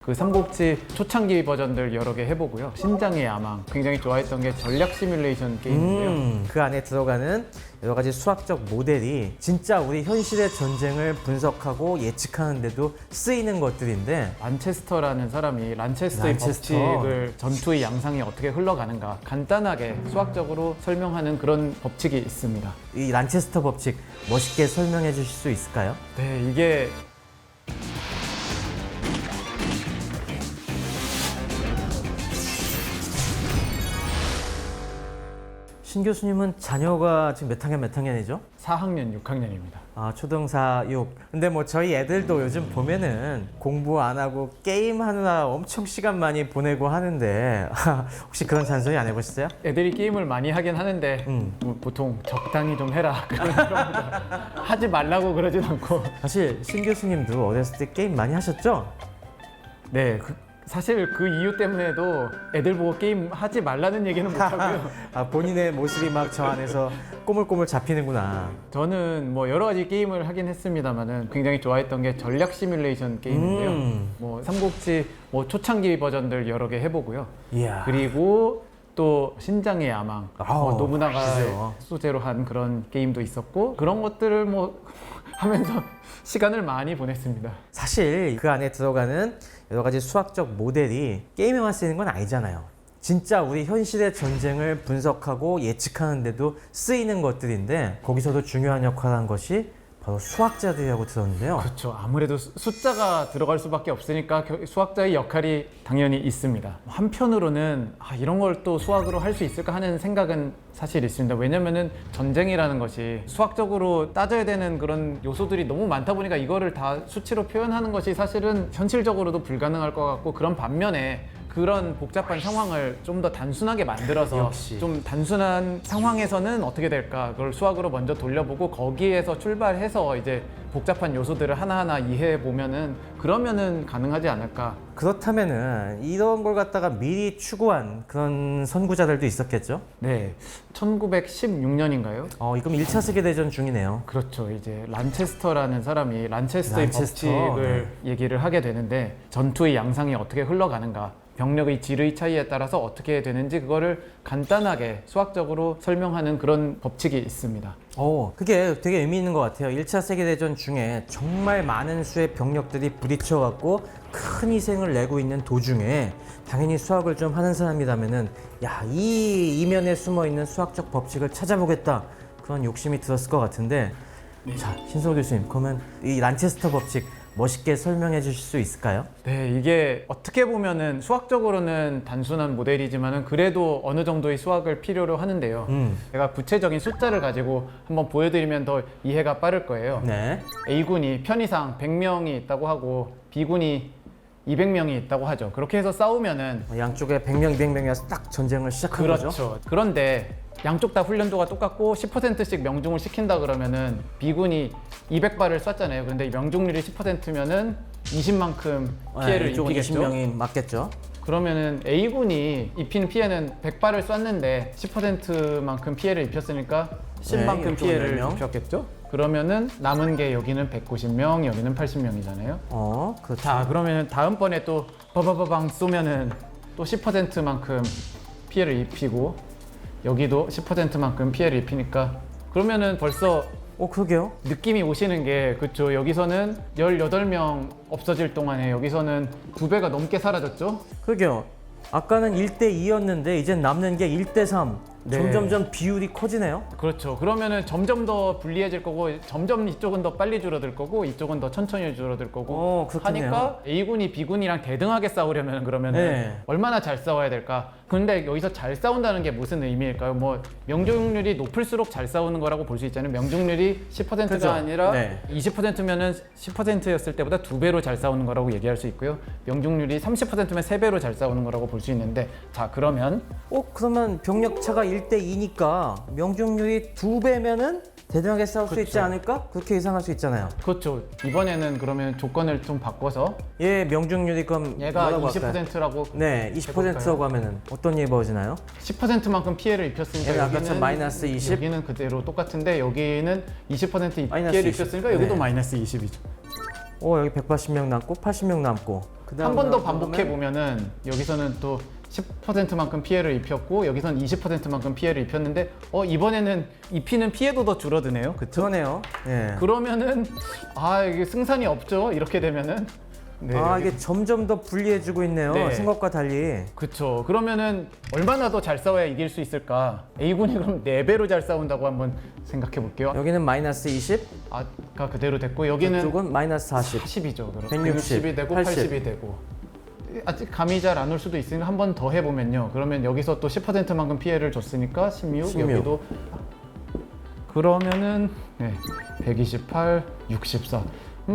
그 삼국지 초창기 버전들 여러 개 해보고요. 신장의 야망 굉장히 좋아했던 게 전략 시뮬레이션 게임인데요. 그 안에 들어가는 여러 가지 수학적 모델이 진짜 우리 현실의 전쟁을 분석하고 예측하는데도 쓰이는 것들인데, 란체스터라는 사람이 란체스터의 란체스터. 법칙을 전투의 양상이 어떻게 흘러가는가 간단하게 수학적으로 설명하는 그런 법칙이 있습니다. 이 란체스터 법칙 멋있게 설명해 주실 수 있을까요? 네, 이게 신 교수님은 자녀가 지금 몇 학년이죠? 4학년, 6학년입니다. 아, 초등 4, 6. 근데 뭐 저희 애들도 요즘 보면은 공부 안 하고 게임 하느라 엄청 시간 많이 보내고 하는데 혹시 그런 잔소리 안 해보셨어요? 애들이 게임을 많이 하긴 하는데 뭐 보통 적당히 좀 해라 그런 겁니다. 하지 말라고 그러진 않고. 사실 신 교수님도 어렸을 때 게임 많이 하셨죠? 네, 사실 그 이유 때문에도 애들 보고 게임 하지 말라는 얘기는 못하고요. 아, 본인의 모습이 막 저 안에서 꼬물꼬물 잡히는구나. 저는 뭐 여러 가지 게임을 하긴 했습니다만은 굉장히 좋아했던 게 전략 시뮬레이션 게임인데요. 뭐 삼국지 뭐 초창기 버전들 여러 개 해보고요. 이야. 그리고 또 신장의 야망, 아우, 노부나가 그죠. 소재로 한 그런 게임도 있었고 그런 것들을 뭐 하면서 시간을 많이 보냈습니다. 사실 그 안에 들어가는 여러 가지 수학적 모델이 게임에만 쓰이는 건 아니잖아요. 진짜 우리 현실의 전쟁을 분석하고 예측하는데도 쓰이는 것들인데, 거기서도 중요한 역할을 한 것이 바로 수학자들이라고 들었는데요. 그렇죠. 아무래도 숫자가 들어갈 수밖에 없으니까 수학자의 역할이 당연히 있습니다. 한편으로는 이런 걸 또 수학으로 할 수 있을까 하는 생각은 사실 있습니다. 왜냐면은 전쟁이라는 것이 수학적으로 따져야 되는 그런 요소들이 너무 많다 보니까 이거를 다 수치로 표현하는 것이 사실은 현실적으로도 불가능할 것 같고, 그런 반면에 그런 복잡한 상황을 좀 더 단순하게 만들어서 역시. 좀 단순한 상황에서는 어떻게 될까 그걸 수학으로 먼저 돌려보고 거기에서 출발해서 이제 복잡한 요소들을 하나하나 이해해 보면은 그러면은 가능하지 않을까. 그렇다면은 이런 걸 갖다가 미리 추구한 그런 선구자들도 있었겠죠? 네, 1916년인가요? 이건 1차 세계대전 중이네요. 그렇죠. 이제 란체스터라는 사람이 란체스터의 란체스터, 법칙을 얘기를 하게 되는데, 전투의 양상이 어떻게 흘러가는가, 병력의 질의 차이에 따라서 어떻게 되는지 그거를 간단하게 수학적으로 설명하는 그런 법칙이 있습니다. 그게 되게 의미 있는 것 같아요. 1차 세계대전 중에 정말 많은 수의 병력들이 부딪혀갖고 큰 희생을 내고 있는 도중에 당연히 수학을 좀 하는 사람이라면은 이 이면에 숨어있는 수학적 법칙을 찾아보겠다, 그런 욕심이 들었을 것 같은데, 자, 신성호 교수님, 그러면 이 란체스터 법칙 멋있게 설명해 주실 수 있을까요? 네, 이게 어떻게 보면은 수학적으로는 단순한 모델이지만은 그래도 어느 정도의 수학을 필요로 하는데요. 제가 구체적인 숫자를 가지고 한번 보여드리면 더 이해가 빠를 거예요. 네. A군이 편의상 100명이 있다고 하고 B군이 200명이 있다고 하죠. 그렇게 해서 싸우면은 양쪽에 100명, 200명이서 딱 전쟁을 시작한 거죠. 그렇죠. 그런데 양쪽 다 훈련도가 똑같고 10%씩 명중을 시킨다 그러면은 B군이 200발을 쐈잖아요. 그런데 명중률이 10%면은 20만큼 피해를 이쪽은 입히겠죠. 20명이 맞겠죠. 그러면은 A군이 입힌 피해는 100발을 쐈는데 10%만큼 피해를 입혔으니까 10만큼 이쪽은 피해를 10명. 입혔겠죠? 그러면은 남은 게 여기는 190명, 여기는 80명이잖아요. 그렇죠. 자, 그러면은 다음번에 또 빠바바방 쏘면은 또 10%만큼 피해를 입히고 여기도 10%만큼 피해를 입히니까 그러면은 벌써 그러게요. 느낌이 오시는 게, 그쵸, 여기서는 18명 없어질 동안에 여기서는 2배가 넘게 사라졌죠? 그러게요. 아까는 1대2였는데 이젠 남는 게 1대3. 네. 점점점 비율이 커지네요. 그렇죠. 그러면은 점점 더 불리해질 거고, 점점 이쪽은 더 빨리 줄어들 거고, 이쪽은 더 천천히 줄어들 거고 그렇겠네요. 하니까 A군이 B군이랑 대등하게 싸우려면 그러면은 네. 얼마나 잘 싸워야 될까? 근데 여기서 잘 싸운다는 게 무슨 의미일까요? 뭐 명중률이 높을수록 잘 싸우는 거라고 볼 수 있잖아요. 명중률이 10%가 그죠. 아니라 네. 20%면은 10%였을 때보다 2배로 잘 싸우는 거라고 얘기할 수 있고요. 명중률이 30%면 3배로 잘 싸우는 거라고 볼 수 있는데, 자, 그러면 그러면 병력 차가 1대2니까 명중률이 2배면은 대등하게 싸울 수 있지 않을까? 그렇게 예상할 수 있잖아요. 그렇죠. 이번에는 그러면 조건을 좀 바꿔서 명중률이 그럼 얘가 뭐라고 할까요? 20%라고 네, 20%라고 하면은 어떤 일이 벌어지나요? 10%만큼 피해를 입혔으니까 얘는 아까처럼 여기는 마이너스 20? 여기는 그대로 똑같은데 여기는 20% 마이너스 피해를 20. 입혔으니까 여기도 네. 마이너스 20이죠. 여기 180명 남고 80명 남고. 한 번 더 반복해 보면은 여기서는 또 10%만큼 피해를 입혔고 여기서는 20%만큼 피해를 입혔는데 이번에는 입히는 피해도 더 줄어드네요. 그쵸? 그러네요. 예. 그러면은 이게 승산이 없죠. 이렇게 되면은 네, 이게 점점 더 불리해지고 있네요. 네. 생각과 달리. 그쵸. 그러면은 얼마나 더 잘 싸워야 이길 수 있을까? A군이 그럼 4배로 잘 싸운다고 한번 생각해 볼게요. 여기는 마이너스 20, 아까 그대로 됐고 여기는 이쪽은 마이너스 40. 40이죠. 그럼 160, 160이 되고 80. 80이 되고 아직 감이 잘 안 올 수도 있으니까 한 번 더 해보면요. 그러면 여기서 또 10%만큼 피해를 줬으니까 16. 여기도 그러면은 128, 64.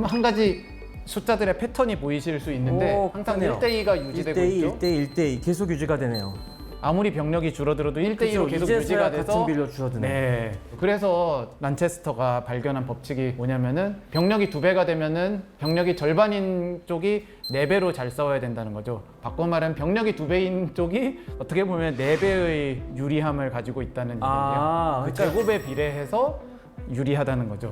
한 가지 숫자들의 패턴이 보이실 수 있는데 항상 그러네요. 1대2가 유지되고 1대2, 있죠. 1대2, 1대2 계속 유지가 되네요. 아무리 병력이 줄어들어도 1대2로 계속 이제서야 유지가 돼서 같은 비율로 줄어드네. 네. 그래서 란체스터가 발견한 법칙이 뭐냐면은 병력이 2배가 되면은 병력이 절반인 쪽이 4배로 잘 싸워야 된다는 거죠. 바꿔 말하면 병력이 2배인 쪽이 어떻게 보면 4배의 유리함을 가지고 있다는 얘기예요. 그 그러니까 제곱에 비례해서 유리하다는 거죠.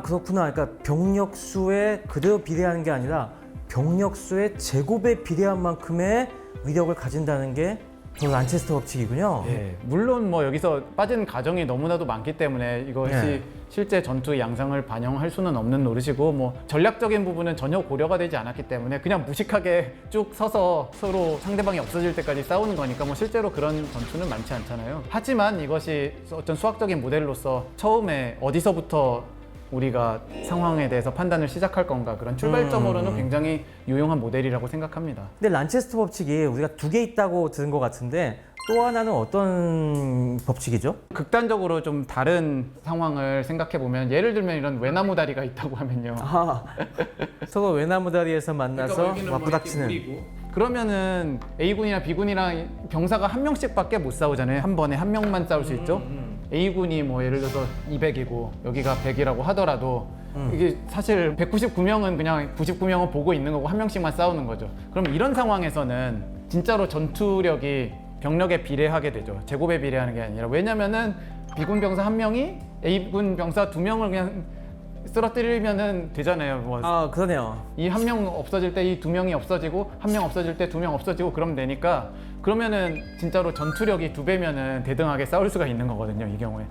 그렇구나. 그러니까 병력 수에 그대로 비례하는 게 아니라 병력 수의 제곱에 비례한 만큼의 위력을 가진다는 게 저 란체스터 법칙이군요. 예, 물론 뭐 여기서 빠진 가정이 너무나도 많기 때문에 이것이 네. 실제 전투 양상을 반영할 수는 없는 노릇이고 뭐 전략적인 부분은 전혀 고려가 되지 않았기 때문에 그냥 무식하게 쭉 서서 서로 상대방이 없어질 때까지 싸우는 거니까 뭐 실제로 그런 전투는 많지 않잖아요. 하지만 이것이 어떤 수학적인 모델로서 처음에 어디서부터 우리가 상황에 대해서 판단을 시작할 건가 그런 출발점으로는 굉장히 유용한 모델이라고 생각합니다. 근데 란체스터 법칙이 우리가 2개 있다고 들은 것 같은데 또 하나는 어떤 법칙이죠? 극단적으로 좀 다른 상황을 생각해 보면 예를 들면 이런 외나무 다리가 있다고 하면요. 서로 외나무 다리에서 만나서 맞부닥치는. 그러면은 A군이나 B군이랑 병사가 한 명씩밖에 못 싸우잖아요. 한 번에 한 명만 싸울 수 있죠. A군이 뭐 예를 들어서 200이고 여기가 100이라고 하더라도 이게 사실 199명은 그냥 99명은 보고 있는 거고 한 명씩만 싸우는 거죠. 그럼 이런 상황에서는 진짜로 전투력이 병력에 비례하게 되죠. 제곱에 비례하는 게 아니라. 왜냐면은 B군 병사 한 명이 A군 병사 2명을 그냥 쓰러뜨리면은 되잖아요. 뭐 그러네요. 이 한 명 없어질 때 이 2명이 없어지고 한 명 없어질 때 2명 없어지고 그러면 되니까 그러면은 진짜로 전투력이 2배면은 대등하게 싸울 수가 있는 거거든요. 이 경우에.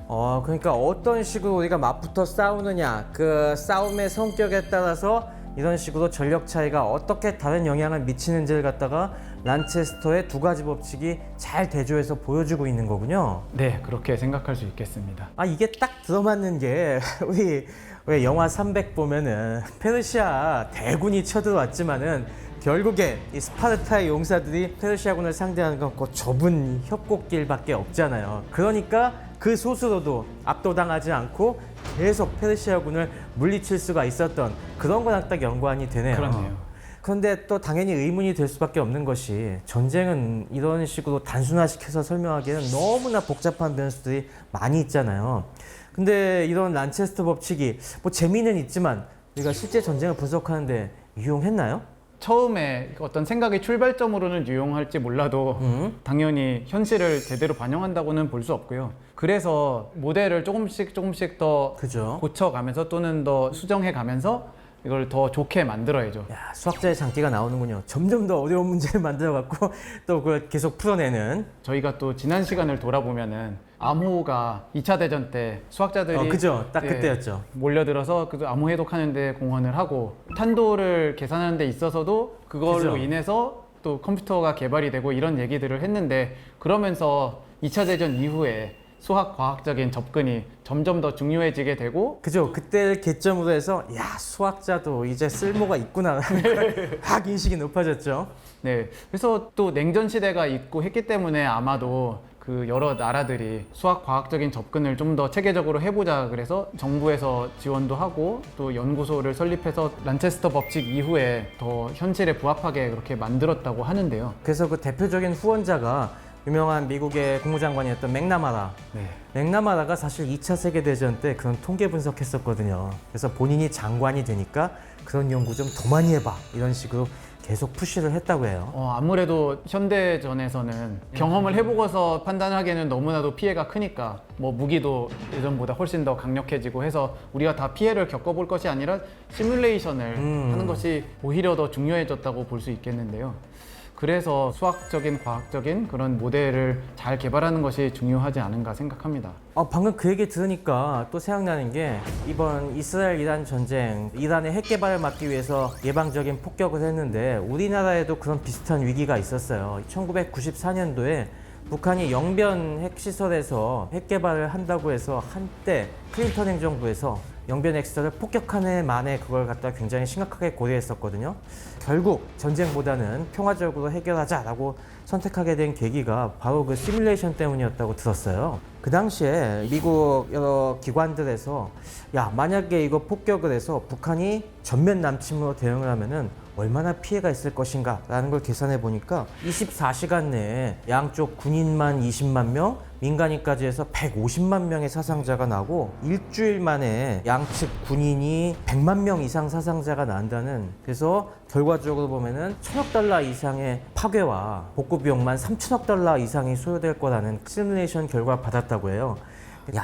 그러니까 어떤 식으로 우리가 맞붙어 싸우느냐, 그 싸움의 성격에 따라서 이런 식으로 전력 차이가 어떻게 다른 영향을 미치는지를 갖다가 란체스터의 2가지 법칙이 잘 대조해서 보여주고 있는 거군요. 네, 그렇게 생각할 수 있겠습니다. 이게 딱 들어맞는 게 우리 왜 영화 300 보면은 페르시아 대군이 쳐들어왔지만은 결국에 이 스파르타의 용사들이 페르시아군을 상대하는 건 그 좁은 협곡길밖에 없잖아요. 그러니까 그 소수로도 압도당하지 않고 계속 페르시아군을 물리칠 수가 있었던 그런 거랑 딱 연관이 되네요. 그렇네요. 그런데 또 당연히 의문이 될 수밖에 없는 것이 전쟁은 이런 식으로 단순화시켜서 설명하기에는 너무나 복잡한 변수들이 많이 있잖아요. 근데 이런 란체스터 법칙이 뭐 재미는 있지만 우리가 실제 전쟁을 분석하는데 유용했나요? 처음에 어떤 생각의 출발점으로는 유용할지 몰라도 당연히 현실을 제대로 반영한다고는 볼 수 없고요. 그래서 모델을 조금씩 더 그죠? 고쳐가면서 또는 더 수정해가면서 이걸 더 좋게 만들어야죠. 야, 수학자의 장기가 나오는군요. 점점 더 어려운 문제를 만들어갖고 또 그걸 계속 풀어내는. 저희가 또 지난 시간을 돌아보면은 암호가 2차 대전 때 수학자들이 그죠? 딱 그때였죠. 몰려들어서 그 암호 해독하는데 공헌을 하고 탄도를 계산하는 데 있어서도 그걸로 그죠. 인해서 또 컴퓨터가 개발이 되고 이런 얘기들을 했는데 그러면서 2차 대전 이후에 수학 과학적인 접근이 점점 더 중요해지게 되고 그죠? 그때를 개점으로 해서 야, 수학자도 이제 쓸모가 있구나 확 인식이 높아졌죠. 네, 그래서 또 냉전 시대가 있고 했기 때문에 아마도 그 여러 나라들이 수학 과학적인 접근을 좀 더 체계적으로 해보자 그래서 정부에서 지원도 하고 또 연구소를 설립해서 란체스터 법칙 이후에 더 현실에 부합하게 그렇게 만들었다고 하는데요. 그래서 그 대표적인 후원자가 유명한 미국의 국무장관이었던 맥나마라. 네. 맥나마라가 사실 2차 세계대전 때 그런 통계 분석했었거든요. 그래서 본인이 장관이 되니까 그런 연구 좀 더 많이 해봐 이런 식으로 계속 푸시를 했다고 해요. 아무래도 현대전에서는 경험을 해보고서 판단하기에는 너무나도 피해가 크니까 뭐 무기도 예전보다 훨씬 더 강력해지고 해서 우리가 다 피해를 겪어볼 것이 아니라 시뮬레이션을 하는 것이 오히려 더 중요해졌다고 볼 수 있겠는데요. 그래서 수학적인, 과학적인 그런 모델을 잘 개발하는 것이 중요하지 않은가 생각합니다. 방금 그 얘기 들으니까 또 생각나는 게 이번 이스라엘-이란 전쟁, 이란의 핵 개발을 막기 위해서 예방적인 폭격을 했는데 우리나라에도 그런 비슷한 위기가 있었어요. 1994년도에 북한이 영변 핵시설에서 핵 개발을 한다고 해서 한때 클린턴 행정부에서 영변 핵시설을 폭격한 만에 그걸 갖다 굉장히 심각하게 고려했었거든요. 결국 전쟁보다는 평화적으로 해결하자라고 선택하게 된 계기가 바로 그 시뮬레이션 때문이었다고 들었어요. 그 당시에 미국 여러 기관들에서 만약에 이거 폭격을 해서 북한이 전면 남침으로 대응을 하면은 얼마나 피해가 있을 것인가 라는 걸 계산해 보니까 24시간 내에 양쪽 군인만 20만 명, 민간인까지 해서 150만 명의 사상자가 나고 일주일 만에 양측 군인이 100만 명 이상 사상자가 난다는, 그래서 결과적으로 보면은 1,000억 달러 이상의 파괴와 복구 비용만 3,000억 달러 이상이 소요될 거라는 시뮬레이션 결과를 받았다고 해요.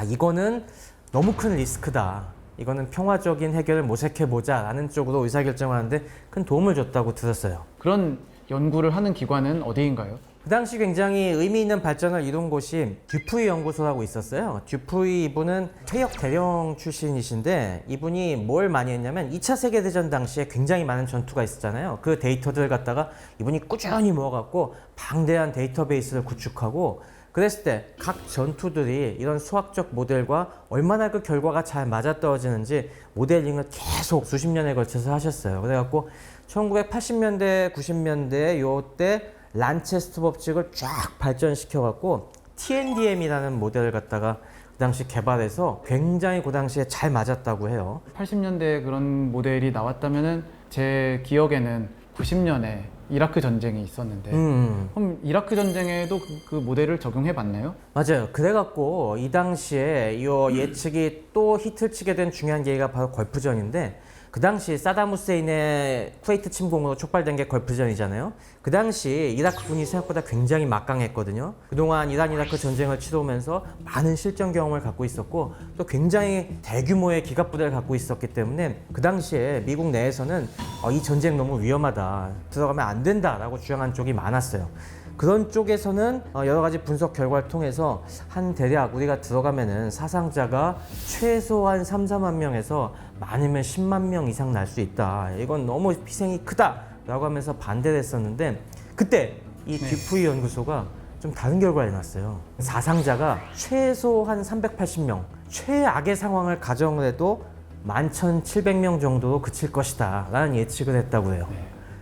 이거는 너무 큰 리스크다. 이거는 평화적인 해결을 모색해보자 라는 쪽으로 의사결정을 하는데 큰 도움을 줬다고 들었어요. 그런 연구를 하는 기관은 어디인가요? 그 당시 굉장히 의미 있는 발전을 이룬 곳이 듀프이 연구소라고 있었어요. 듀프이 이분은 퇴역 대령 출신이신데 이분이 뭘 많이 했냐면 2차 세계대전 당시에 굉장히 많은 전투가 있었잖아요. 그 데이터들을 갖다가 이분이 꾸준히 모아갖고 방대한 데이터베이스를 구축하고, 그랬을 때 각 전투들이 이런 수학적 모델과 얼마나 그 결과가 잘 맞아떨어지는지 모델링을 계속 수십 년에 걸쳐서 하셨어요. 그래갖고 1980년대, 90년대 요때 란체스터 법칙을 쫙 발전시켜갖고 TNDM이라는 모델을 갖다가 그 당시 개발해서 굉장히 그 당시에 잘 맞았다고 해요. 80년대에 그런 모델이 나왔다면은 제 기억에는 90년에 이라크 전쟁이 있었는데 그럼 이라크 전쟁에도 그 모델을 적용해 봤나요? 맞아요. 그래갖고 이 당시에 이 예측이 또 히트를 치게 된 중요한 계기가 바로 걸프전인데, 그 당시 사담 후세인의 쿠웨이트 침공으로 촉발된 게 걸프전이잖아요. 그 당시 이라크 군이 생각보다 굉장히 막강했거든요. 그동안 이란 이라크 전쟁을 치르면서 많은 실전 경험을 갖고 있었고 또 굉장히 대규모의 기갑부대를 갖고 있었기 때문에 그 당시에 미국 내에서는 이 전쟁 너무 위험하다, 들어가면 안 된다라고 주장한 쪽이 많았어요. 그런 쪽에서는 여러 가지 분석 결과를 통해서 한 대략 우리가 들어가면은 사상자가 최소한 3, 4만 명에서 많으면 10만 명 이상 날 수 있다. 이건 너무 희생이 크다 라고 하면서 반대를 했었는데, 그때 이 듀프이 연구소가 좀 다른 결과를 내놨어요. 사상자가 최소한 380명, 최악의 상황을 가정을 해도 11,700명 정도로 그칠 것이다 라는 예측을 했다고 해요.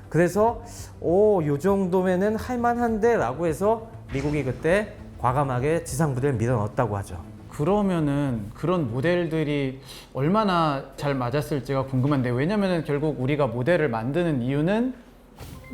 그래서 요 정도면은 할만한데 라고 해서 미국이 그때 과감하게 지상부대를 밀어넣었다고 하죠. 그러면은 그런 모델들이 얼마나 잘 맞았을지가 궁금한데, 왜냐면은 결국 우리가 모델을 만드는 이유는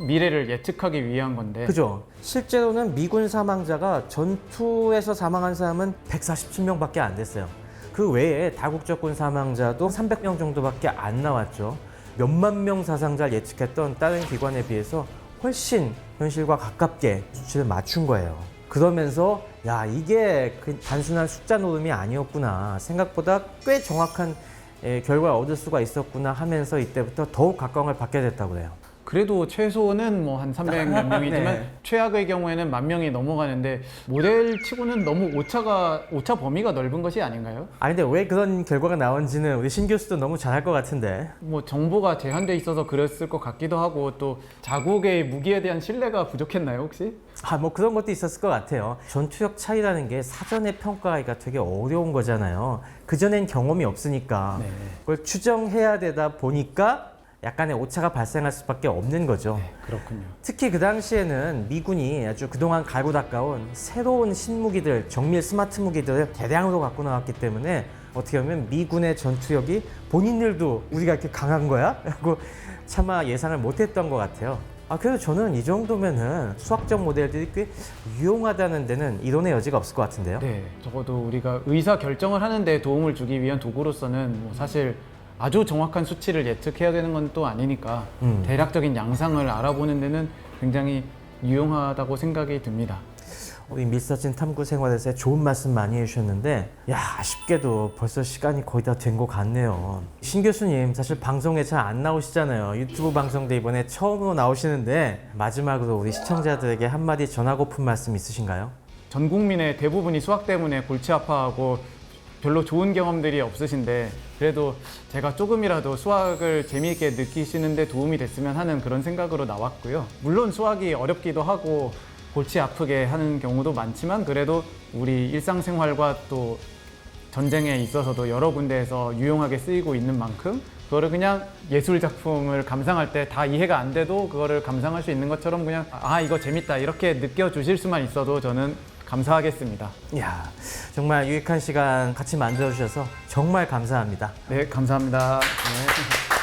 미래를 예측하기 위한 건데. 그죠. 실제로는 미군 사망자가 전투에서 사망한 사람은 147명밖에 안 됐어요. 그 외에 다국적군 사망자도 300명 정도밖에 안 나왔죠. 몇만 명 사상자를 예측했던 다른 기관에 비해서 훨씬 현실과 가깝게 수치를 맞춘 거예요. 그러면서 이게 그 단순한 숫자 노름이 아니었구나, 생각보다 꽤 정확한 결과를 얻을 수가 있었구나 하면서 이때부터 더욱 각광을 받게 됐다고 해요. 그래도 최소는 뭐 한 300 몇 명이지만 네. 최악의 경우에는 10,000명이 넘어가는데 모델 치고는 너무 오차 범위가 넓은 것이 아닌가요? 근데 왜 그런 결과가 나온지는 우리 신 교수도 너무 잘할 것 같은데. 뭐 정보가 제한돼 있어서 그랬을 것 같기도 하고, 또 자국의 무기에 대한 신뢰가 부족했나요 혹시? 뭐 그런 것도 있었을 것 같아요. 전투력 차이라는 게 사전에 평가하기가 되게 어려운 거잖아요. 그전엔 경험이 없으니까 그걸 추정해야 되다 보니까 약간의 오차가 발생할 수밖에 없는 거죠. 그렇군요. 특히 그 당시에는 미군이 아주 그동안 갈고 닦아온 새로운 신무기들, 정밀 스마트 무기들을 대량으로 갖고 나왔기 때문에 어떻게 보면 미군의 전투력이 본인들도 우리가 이렇게 강한 거야? 라고 차마 예상을 못했던 것 같아요. 그래서 저는 이 정도면은 수학적 모델들이 꽤 유용하다는 데는 이론의 여지가 없을 것 같은데요. 네, 적어도 우리가 의사 결정을 하는 데 도움을 주기 위한 도구로서는 뭐 사실 아주 정확한 수치를 예측해야 되는 건 또 아니니까 대략적인 양상을 알아보는 데는 굉장히 유용하다고 생각이 듭니다. 우리 미스터진 탐구 생활에서 좋은 말씀 많이 해주셨는데 야 아쉽게도 벌써 시간이 거의 다 된 것 같네요. 신 교수님 사실 방송에 잘 안 나오시잖아요. 유튜브 방송도 이번에 처음으로 나오시는데 마지막으로 우리 시청자들에게 한마디 전하고픈 말씀 있으신가요? 전 국민의 대부분이 수학 때문에 골치 아파하고 별로 좋은 경험들이 없으신데 그래도 제가 조금이라도 수학을 재미있게 느끼시는 데 도움이 됐으면 하는 그런 생각으로 나왔고요. 물론 수학이 어렵기도 하고 골치 아프게 하는 경우도 많지만 그래도 우리 일상생활과 또 전쟁에 있어서도 여러 군데에서 유용하게 쓰이고 있는 만큼 그거를 그냥 예술 작품을 감상할 때 다 이해가 안 돼도 그거를 감상할 수 있는 것처럼 그냥 아 이거 재밌다 이렇게 느껴주실 수만 있어도 저는 감사하겠습니다. 이야 정말 유익한 시간 같이 만들어 주셔서 정말 감사합니다. 네, 감사합니다. 네.